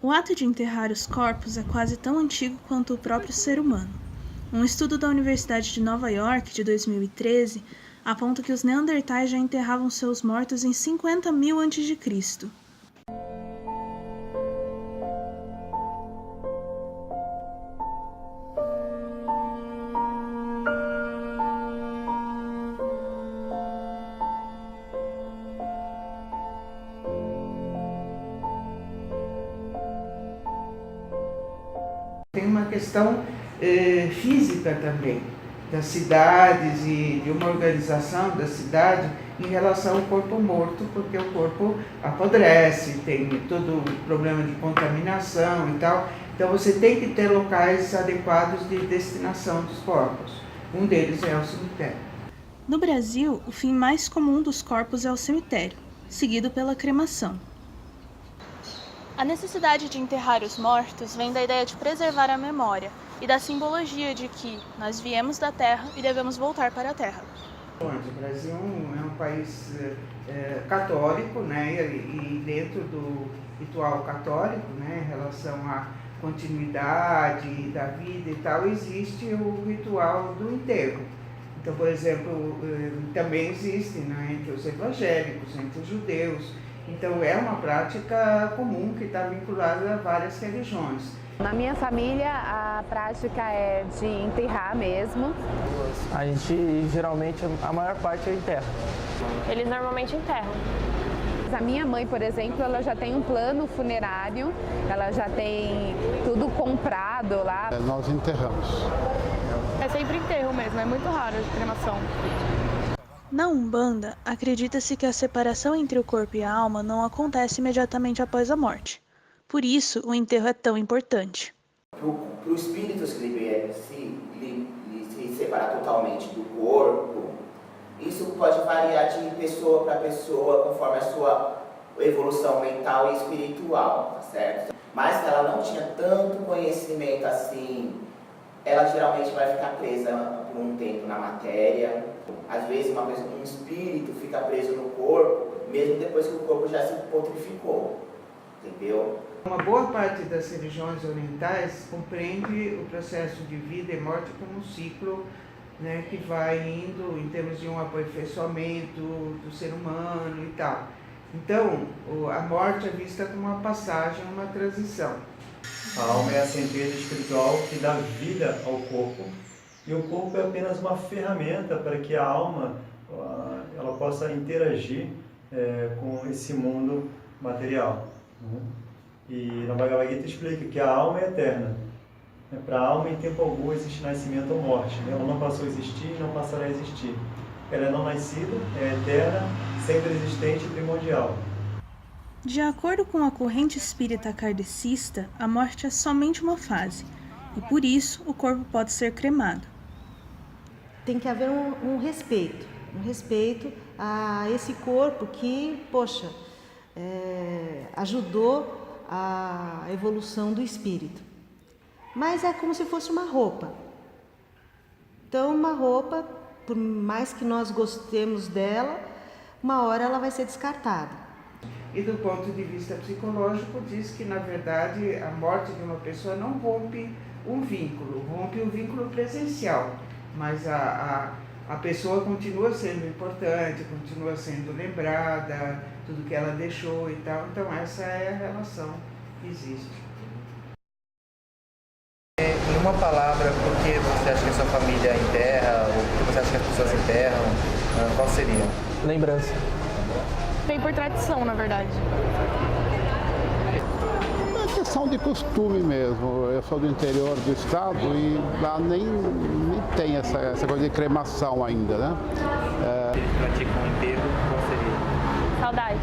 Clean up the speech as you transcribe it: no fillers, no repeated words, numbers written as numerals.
O ato de enterrar os corpos é quase tão antigo quanto o próprio ser humano. Um estudo da Universidade de Nova York, de 2013, aponta que os neandertais já enterravam seus mortos em 50.000 a.C. Tem uma questão física também, das cidades e de uma organização da cidade em relação ao corpo morto, porque o corpo apodrece, tem todo o problema de contaminação e tal. Então você tem que ter locais adequados de destinação dos corpos. Um deles é o cemitério. No Brasil, o fim mais comum dos corpos é o cemitério, seguido pela cremação. A necessidade de enterrar os mortos vem da ideia de preservar a memória e da simbologia de que nós viemos da Terra e devemos voltar para a Terra. O Brasil é um país católico, né, e dentro do ritual católico, né, em relação à continuidade da vida e tal, existe o ritual do enterro. Então, por exemplo, também existe, né, entre os evangélicos, entre os judeus. Então é uma prática comum que está vinculada a várias religiões. Na minha família a prática é de enterrar mesmo. A gente geralmente, a maior parte enterra. Eles normalmente enterram. A minha mãe, por exemplo, ela já tem um plano funerário, ela já tem tudo comprado lá. Nós enterramos. É sempre enterro mesmo, é muito raro a cremação. Na Umbanda, acredita-se que a separação entre o corpo e a alma não acontece imediatamente após a morte. Por isso, o enterro é tão importante. Para o espírito se separar totalmente do corpo, isso pode variar de pessoa para pessoa, conforme a sua evolução mental e espiritual, tá certo? Mas se ela não tinha tanto conhecimento assim, ela geralmente vai ficar presa por um tempo na matéria. Às vezes um espírito fica preso no corpo, mesmo depois que o corpo já se putrificou, entendeu? Uma boa parte das religiões orientais compreende o processo de vida e morte como um ciclo, né, que vai indo em termos de um aperfeiçoamento do ser humano e tal. Então, a morte é vista como uma passagem, uma transição. A alma é a centelha espiritual que dá vida ao corpo, e o corpo é apenas uma ferramenta para que a alma ela possa interagir com esse mundo material. E na Bhagavad Gita explica que a alma é eterna. Para a alma, em tempo algum, existe nascimento ou morte. Ela não passou a existir e não passará a existir. Ela é não nascida, é eterna, sempre existente e primordial. De acordo com a corrente espírita kardecista, a morte é somente uma fase, e por isso o corpo pode ser cremado. Tem que haver um respeito a esse corpo que, poxa, ajudou a evolução do espírito. Mas é como se fosse uma roupa. Então, uma roupa, por mais que nós gostemos dela, uma hora ela vai ser descartada. E do ponto de vista psicológico, diz que, na verdade, a morte de uma pessoa não rompe um vínculo, rompe um vínculo presencial, mas a pessoa continua sendo importante, continua sendo lembrada, tudo que ela deixou e tal. Então, essa é a relação que existe. Em uma palavra, por que você acha que a sua família enterra, ou por que você acha que as pessoas enterram, qual seria? Lembrança. Vem por tradição, na verdade. É questão de costume mesmo. Eu sou do interior do estado e lá nem tem essa coisa de cremação ainda, né? Eles praticam enterro, qual seria? Saudade.